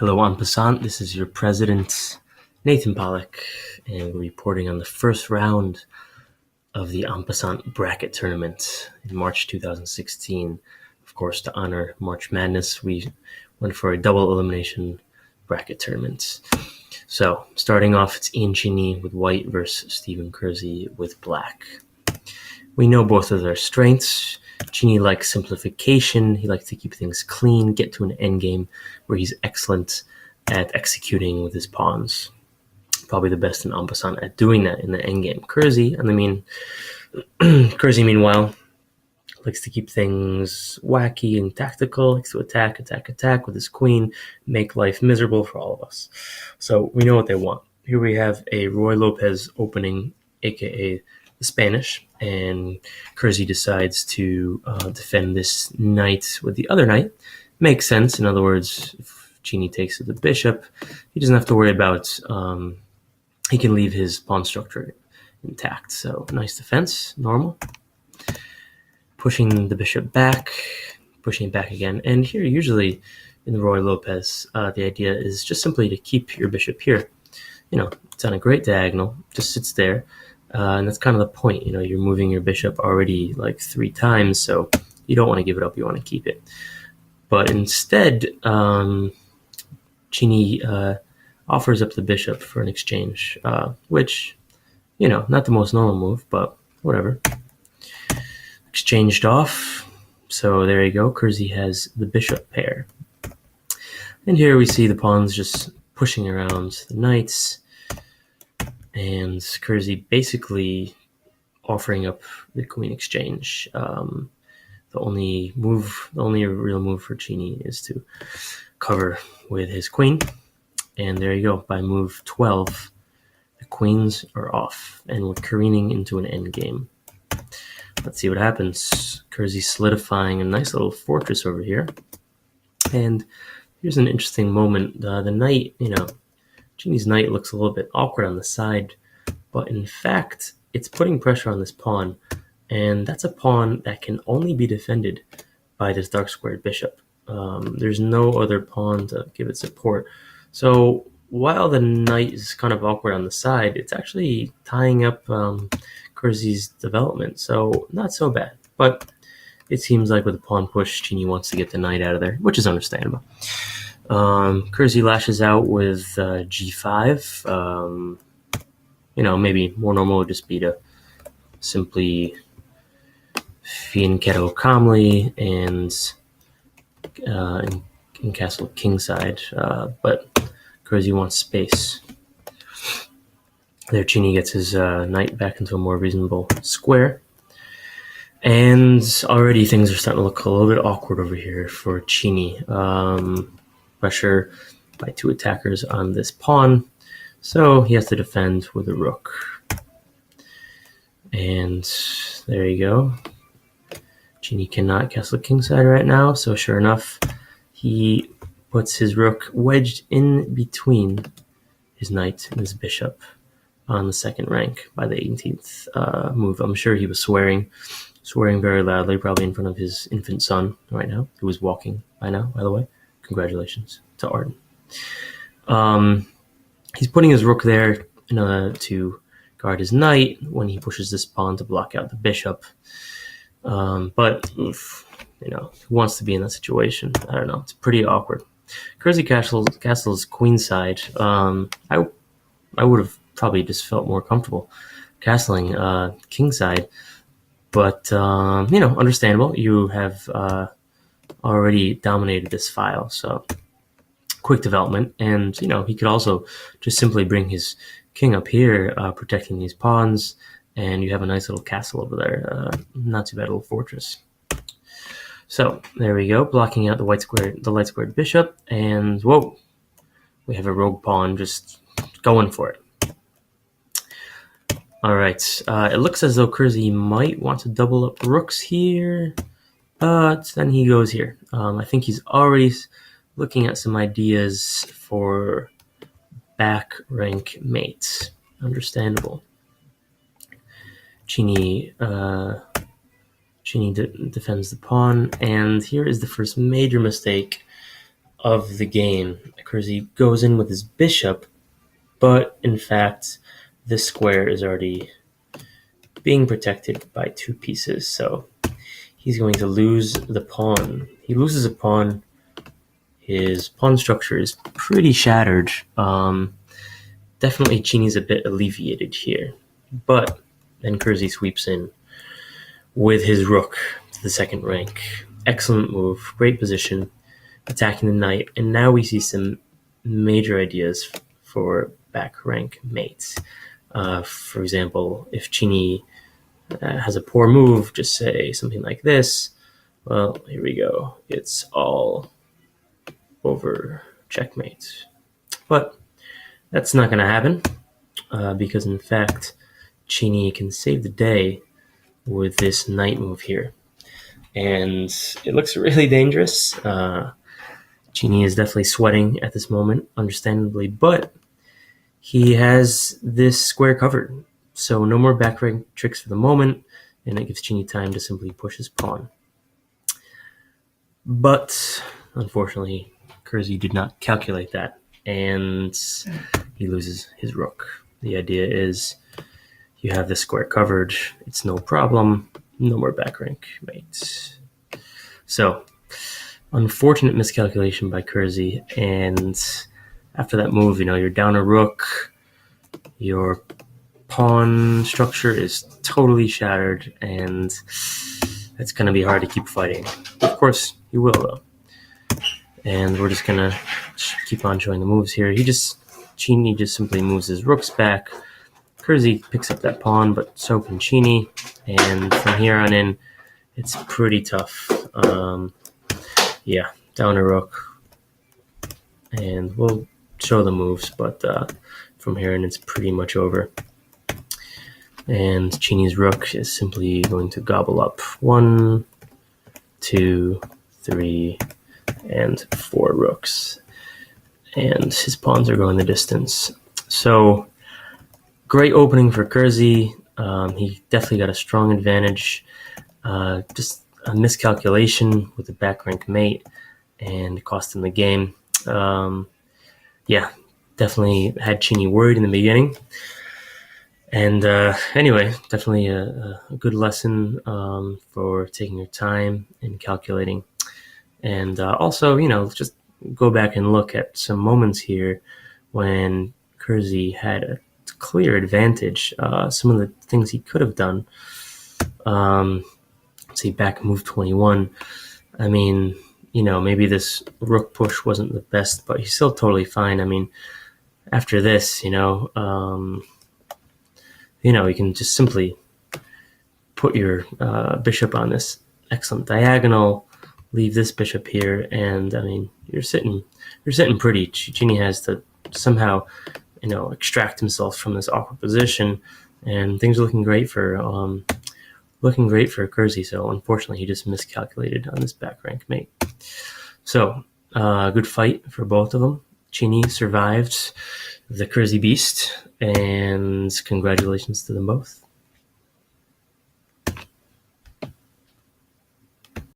Hello, I'm Passant. This is your president, Nathan Pollock, and we're reporting on the first round of the Passant bracket tournament in March 2016. Of course, to honor March Madness, we went for a double elimination bracket tournament. So, starting off, it's Ian Cheney with white versus Stephen Kurczy with black. We know both of their strengths. Cheney likes simplification. He likes to keep things clean, get to an endgame where he's excellent at executing with his pawns. Probably the best in Passant at doing that in the endgame. Kurczy, Kurczy, meanwhile, likes to keep things wacky and tactical, likes to attack with his queen, make life miserable for all of us. So we know what they want. Here we have a Roy Lopez opening, aka the Spanish, and Kurczy decides to defend this knight with the other knight. Makes sense. In other words, if Cheney takes the bishop, he doesn't have to worry about, he can leave his pawn structure intact. So nice defense, normal. Pushing the bishop back, pushing it back again. And here, usually in the Roy Lopez, the idea is just simply to keep your bishop here. It's on a great diagonal, just sits there. And that's kind of the point. You're moving your bishop already like 3 times, so you don't want to give it up. You want to keep it. But instead, Cheney offers up the bishop for an exchange, which, not the most normal move, but whatever. Exchanged off. So there you go. Kurczy has the bishop pair. And here we see the pawns just pushing around the knights. And Kurczy basically offering up the queen exchange. The only real move for Cheney is to cover with his queen. And there you go. By move 12, the queens are off, and we're careening into an endgame. Let's see what happens. Kurczy solidifying a nice little fortress over here. And here's an interesting moment. The knight, Cheney's knight looks a little bit awkward on the side, but in fact, it's putting pressure on this pawn, and that's a pawn that can only be defended by this dark squared bishop. There's no other pawn to give it support. So while the knight is kind of awkward on the side, it's actually tying up Kurczy's development, so not so bad. But it seems like with the pawn push, Cheney wants to get the knight out of there, which is understandable. Kurczy lashes out with g5. Maybe more normal would just be to simply fianchetto calmly and castle kingside. But Kurczy wants space. There, Cheney gets his knight back into a more reasonable square. And already things are starting to look a little bit awkward over here for Cheney. Pressure by 2 attackers on this pawn, so he has to defend with a rook. And there you go. Cheney cannot castle kingside right now, so sure enough, he puts his rook wedged in between his knight and his bishop on the second rank by the 18th move. I'm sure he was swearing very loudly, probably in front of his infant son right now, who was walking by now, by the way. Congratulations to Arden. He's putting his rook there to guard his knight when he pushes this pawn to block out the bishop. But who wants to be in that situation? I don't know. It's pretty awkward. Kurczy castles queenside. I would have probably just felt more comfortable castling kingside. But, understandable. You have already dominated this file, so quick development. And, he could also just simply bring his king up here, protecting these pawns, and you have a nice little castle over there. Not too bad little fortress. So, there we go, blocking out the light squared bishop, and whoa, we have a rogue pawn just going for it. All right, it looks as though Kurczy might want to double up rooks here, but then he goes here. I think he's already looking at some ideas for back rank mates. Understandable. Cheney defends the pawn, and here is the first major mistake of the game. Kurczy goes in with his bishop, but in fact, this square is already being protected by 2 pieces, so he's going to lose the pawn. He loses a pawn. His pawn structure is pretty shattered. Definitely Cheney's a bit alleviated here, but then Kurczy sweeps in with his rook to the second rank. Excellent move, great position, attacking the knight, and now we see some major ideas for back rank mates. For example, if Cheney has a poor move, just say something like this. Well, here we go. It's all over checkmate. But that's not going to happen because, in fact, Cheney can save the day with this knight move here. And it looks really dangerous. Cheney is definitely sweating at this moment, understandably, but he has this square covered. So no more back rank tricks for the moment, and it gives Cheney time to simply push his pawn. But unfortunately, Kurczy did not calculate that, and he loses his rook. The idea is you have the square covered, it's no problem, no more back rank mates. So, unfortunate miscalculation by Kurczy, and after that move, you're down a rook, your pawn structure is totally shattered, and it's going to be hard to keep fighting. Of course, you will, though. And we're just going to keep on showing the moves here. Cheney just simply moves his rooks back. Kurczy picks up that pawn, but so can Cheney. And from here on in, it's pretty tough. Down a rook. And we'll show the moves, but from here on, it's pretty much over. And Cheney's rook is simply going to gobble up 1, 2, 3, and 4 rooks. And his pawns are going the distance. So, great opening for Kurczy. He definitely got a strong advantage. Just a miscalculation with the back rank mate, and cost him the game. Definitely had Cheney worried in the beginning. And anyway, definitely a good lesson for taking your time and calculating. And also, just go back and look at some moments here when Kurczy had a clear advantage. Some of the things he could have done. Say back move 21. I mean, maybe this rook push wasn't the best, but he's still totally fine. I mean, after this, you can just simply put your bishop on this excellent diagonal, leave this bishop here, and I mean, you're sitting pretty. Cheney has to somehow, extract himself from this awkward position, and things are looking great for Kurczy. So unfortunately, he just miscalculated on this back rank mate. So good fight for both of them. Cheney survived the Kurczy beast, and congratulations to them both.